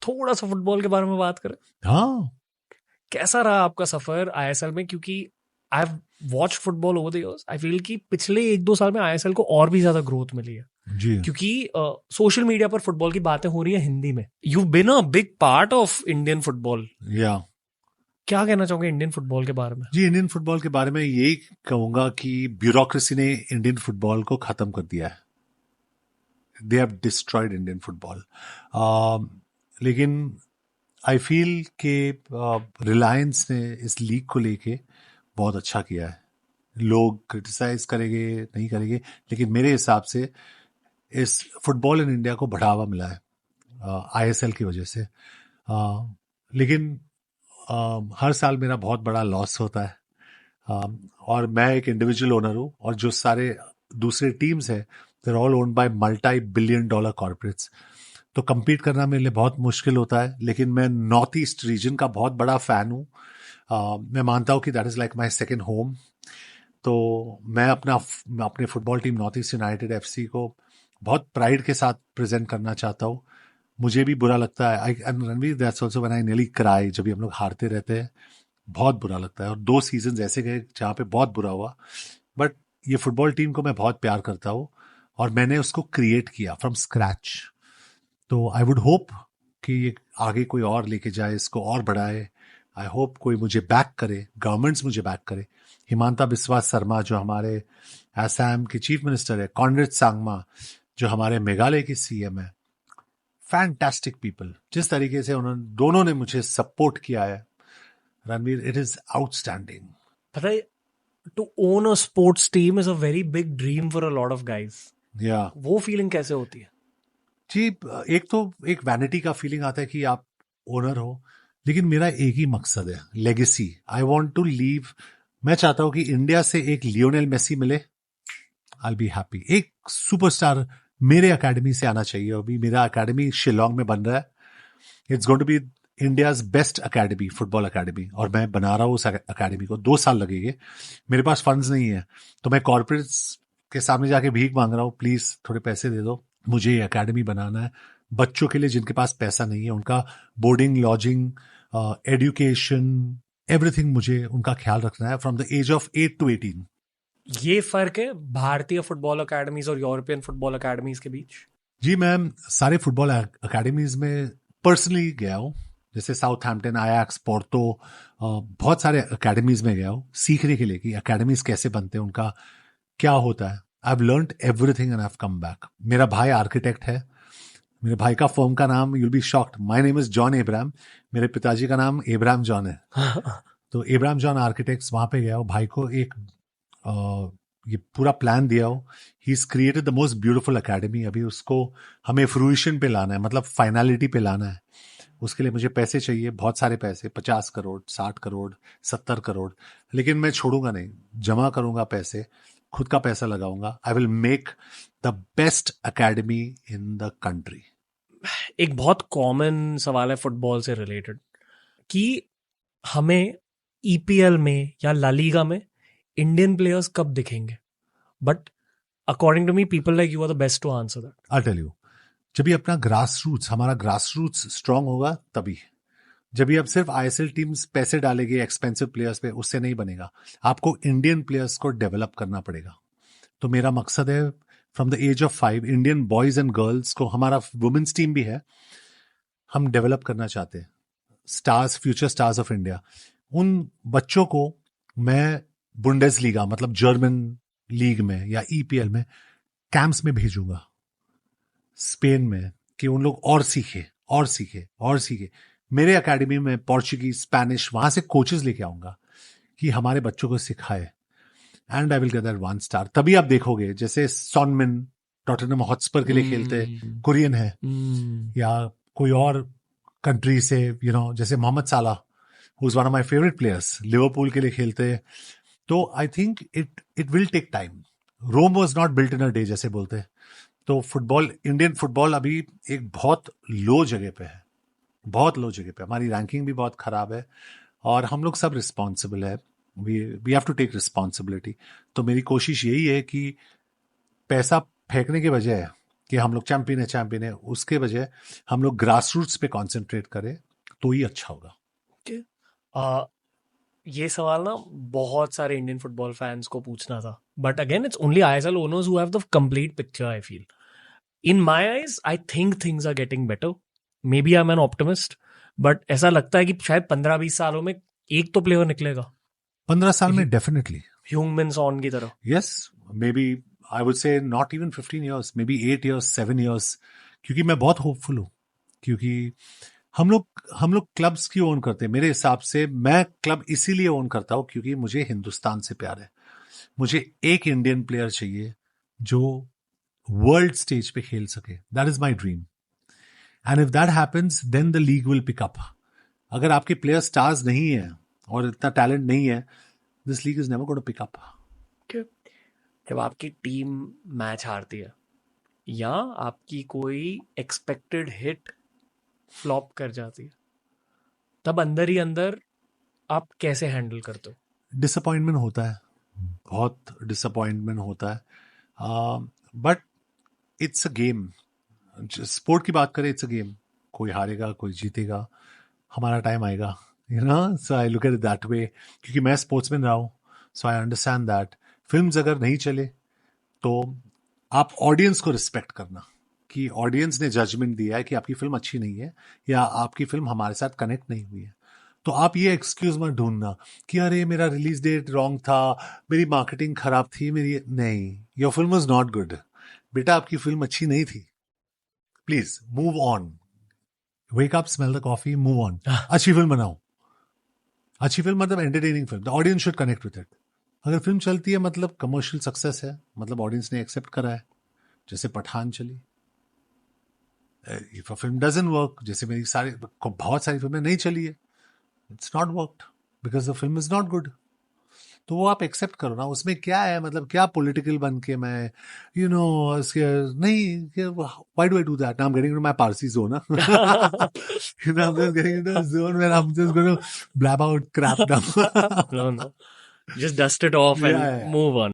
थोड़ा सा फुटबॉल के बारे में बात करें। हाँ कैसा रहा आपका सफर आईएसएल में? क्योंकि I have watched football over the years, I feel कि पिछले 1-2 साल में आईएसएल को और भी ज्यादा ग्रोथ मिली है, जी। क्योंकि सोशल मीडिया पर फुटबॉल की बातें हो रही है हिंदी में। You been a big part of Indian football. या क्या कहना चाहोगे इंडियन फुटबॉल के बारे में? जी, इंडियन फुटबॉल के बारे में यही कहूंगा कि ब्यूरोक्रेसी ने इंडियन फुटबॉल को खत्म कर दिया है। They have destroyed Indian football. लेकिन आई फील कि रिलायंस ने इस लीग को लेके बहुत अच्छा किया है। लोग क्रिटिसाइज करेंगे नहीं करेंगे, लेकिन मेरे हिसाब से इस फुटबॉल इन इंडिया को बढ़ावा मिला है आईएसएल की वजह से। लेकिन हर साल मेरा बहुत बड़ा लॉस होता है। और मैं एक इंडिविजुअल ओनर हूँ, और जो सारे दूसरे टीम्स हैं there all owned by multi billion dollar corporates. तो compete करना मेरे लिए बहुत मुश्किल होता है। लेकिन मैं नॉर्थ ईस्ट रीजन का बहुत बड़ा फ़ैन हूँ। मैं मानता हूँ कि that is like my second home. तो मैं अपने football team north east United FC को बहुत प्राइड के साथ प्रेजेंट करना चाहता हूँ। मुझे भी बुरा लगता है, I Ranveer, that's also when I nearly cry, जब भी हम लोग हारते रहते हैं बहुत बुरा लगता है। और 2 सीजन ऐसे गए जहाँ पे बहुत बुरा हुआ। बट ये फुटबॉल टीम को मैं बहुत प्यार करता हूँ, और मैंने उसको क्रिएट किया फ्रॉम स्क्रैच। तो आई वुड होप कि ये आगे कोई और लेके जाए, इसको और बढ़ाए। आई होप कोई मुझे बैक करे, गवर्नमेंट्स मुझे बैक करे। हिमांता बिस्वा शर्मा जो हमारे असम के चीफ मिनिस्टर है, कॉनरेड सांगमा जो हमारे मेघालय की सीएम है, फैंटास्टिक पीपल। जिस तरीके से उन्होंने दोनों ने मुझे सपोर्ट किया है रणवीर, इट इज आउटस्टैंडिंग। पता है, to own a sports team is a very big dream for a lot of guys. या वो फीलिंग कैसे होती है? जी, एक तो एक वैनिटी का फीलिंग आता है कि आप ओनर हो, लेकिन मेरा एक ही मकसद है, legacy. I want to leave. मैं चाहता हूं कि इंडिया से एक लियोनेल मेसी मिले, आई बी हैप्पी। एक सुपरस्टार मेरे एकेडमी से आना चाहिए। अभी मेरा एकेडमी शिलोंग में बन रहा है। It's going to be India's best academy, football academy, और मैं बना रहा हूँ उस एकेडमी को। 2 साल लगेंगे। मेरे पास फंड्स नहीं है, तो मैं कॉर्पोरेट्स के सामने जाके भीख मांग रहा हूँ, प्लीज थोड़े पैसे दे दो, मुझे ये एकेडमी बनाना है। बच्चों के लिए जिनके पास पैसा नहीं है, उनका बोर्डिंग, लॉजिंग, एजुकेशन, एवरीथिंग मुझे उनका ख्याल रखना है from the age of 8 to 18। ये फर्क है भारतीय फुटबॉल अकेडमीज और यूरोपियन फुटबॉल अकेडमीज के बीच? जी मैम, सारे फुटबॉल अकेडमीज में पर्सनली गया हूँ। जैसे साउथहैम्पटन, आयाक्स, पोर्तो, बहुत सारे अकेडमीज में गया हूँ सीखने के लिए कि अकेडमीज कैसे बनते हैं, उनका क्या होता है। I have learned everything and I have come back. मेरा भाई आर्किटेक्ट है। मेरे भाई का फर्म का नाम, you'll be shocked, my name is John Abraham. मेरे पिताजी का नाम एब्राहम जॉन है। तो एब्राहम जॉन आर्किटेक्ट्स, वहां पे गया हूँ। भाई को एक ये पूरा प्लान दिया हो। He is created the most beautiful academy. अभी उसको हमें फ्रूइशन पे लाना है, मतलब फाइनलिटी पे लाना है। उसके लिए मुझे पैसे चाहिए, बहुत सारे पैसे, 50 करोड़, 60 करोड़, 70 करोड़। लेकिन मैं छोड़ूंगा नहीं, जमा करूंगा पैसे, खुद का पैसा लगाऊंगा। I will make the best academy in the country. एक बहुत कॉमन सवाल है फुटबॉल से रिलेटेड कि हमें ईपीएल में या ला लीगा में इंडियन प्लेयर्स कब दिखेंगे? But according to me, people like you are the best to answer that. I tell you, जब भी अपना ग्रास रूट्स, हमारा ग्रास रूट्स स्ट्रांग होगा तभी। जब भी आप सिर्फ आईएसएल टीम्स पैसे डालेंगे एक्सपेंसिव प्लेयर्स पे, उससे नहीं बनेगा। आपको इंडियन प्लेयर्स को डेवलप करना पड़ेगा। तो मेरा मकसद है from the age of 5 Indian boys and girls को, हमारा वुमेन्स टीम भी है, हम डेवलप करना चाहते हैं। Stars, future stars of India, उन बच्चों को मैं बुंडेस लीगा, मतलब जर्मन लीग में या ईपीएल में कैंप्स में भेजूंगा, स्पेन में, कि उन लोग और सीखे और सीखे और सीखे। मेरे एकेडमी में पोर्चुगीज, स्पेनिश, वहां से कोचेस लेके आऊंगा कि हमारे बच्चों को सिखाए। And I will get that 1 star. तभी आप देखोगे, जैसे सॉनमिन टॉटनहम हॉटस्पर के लिए खेलते, कोरियन है, या कोई और कंट्री से, जैसे Mohamed Salah, who is one of my favourite players, Liverpool के लिए खेलते हैं। तो I think it will take time. Rome was not built in a day, जैसे बोलते हैं। तो फुटबॉल, इंडियन फुटबॉल अभी एक बहुत लो जगह पे है, बहुत लो जगह पे। हमारी रैंकिंग भी बहुत खराब है, और हम लोग सब रिस्पॉन्सिबल है। We have to take responsibility. तो मेरी कोशिश यही है कि पैसा फेंकने के बजाय कि हम लोग चैंपियन है, उसके बजाय हम लोग ग्रास रूट्स पे कॉन्सेंट्रेट करें तो ही अच्छा होगा। ये सवाल ना बहुत सारे इंडियन फुटबॉल फैंस को पूछना था, but again it's only ISL owners who have the complete picture. I feel in my eyes I think things are getting better. Maybe I am an optimist, but ऐसा लगता है कि शायद 15-20 सालों में एक तो प्लेयर निकलेगा 15 साल में डेफिनेटली। ह्यूंगमिन सॉन की तरह। Yes, maybe I would say not even 15 years, maybe 8 years, 7 years, क्योंकि मैं बहुत होपफुल हूँ। क्योंकि हम लोग क्लब्स की ओन करते हैं। मेरे हिसाब से मैं क्लब इसीलिए ओन करता हूँ क्योंकि मुझे हिंदुस्तान से प्यार है। मुझे एक इंडियन प्लेयर चाहिए जो वर्ल्ड स्टेज पे खेल सके। That is my dream, and if that happens then the league will pick up. अगर आपके प्लेयर स्टार्स नहीं है और इतना टैलेंट नहीं है, this league is never going to pick up. जब आपकी टीम मैच हारती है या आपकी कोई एक्सपेक्टेड हिट फ्लॉप कर जाती है, तब अंदर ही अंदर आप कैसे हैंडल करते हो? डिसअपॉइंटमेंट होता है, बहुत डिसअपॉइंटमेंट होता है, but it's a game. Sport की बात करें, इट्स अ गेम। कोई हारेगा, कोई जीतेगा, हमारा टाइम आएगा, you know. So I look at it that way, क्योंकि मैं स्पोर्ट्समैन रहा हूँ, सो आई अंडरस्टैंड दैट फिल्म्स अगर नहीं चले तो आप ऑडियंस को रिस्पेक्ट करना कि ऑडियंस ने जजमेंट दिया है कि आपकी फिल्म अच्छी नहीं है या आपकी फिल्म हमारे साथ कनेक्ट नहीं हुई है, तो आप ये एक्सक्यूज मत ढूंढना कि अरे मेरा रिलीज डेट रॉन्ग था, मेरी मार्केटिंग खराब थी, मेरी नहीं, your film was not good. बेटा, आपकी फिल्म अच्छी नहीं थी, please move on, wake up, smell the coffee, move on. अच्छी फिल्म बनाओ। अच्छी फिल्म मतलब entertaining film, the audience should connect with it. अगर फिल्म चलती है मतलब कमर्शियल सक्सेस है, मतलब ऑडियंस ने एक्सेप्ट करा है, जैसे पठान चली। If a film doesn't work, जैसे मेरी बहुत सारी फिल्में नहीं चली है, it's not worked because the film is not good. तो वो आप एक्सेप्ट करो ना, उसमें क्या है, मतलब क्या पॉलिटिकल बन के मैं नहीं, why do I do that? I am getting into my Parsi zone, you know, I'm just getting into a zone where I'm just going to blab out crap now. No, just dust it off Yeah, and yeah, yeah. move on.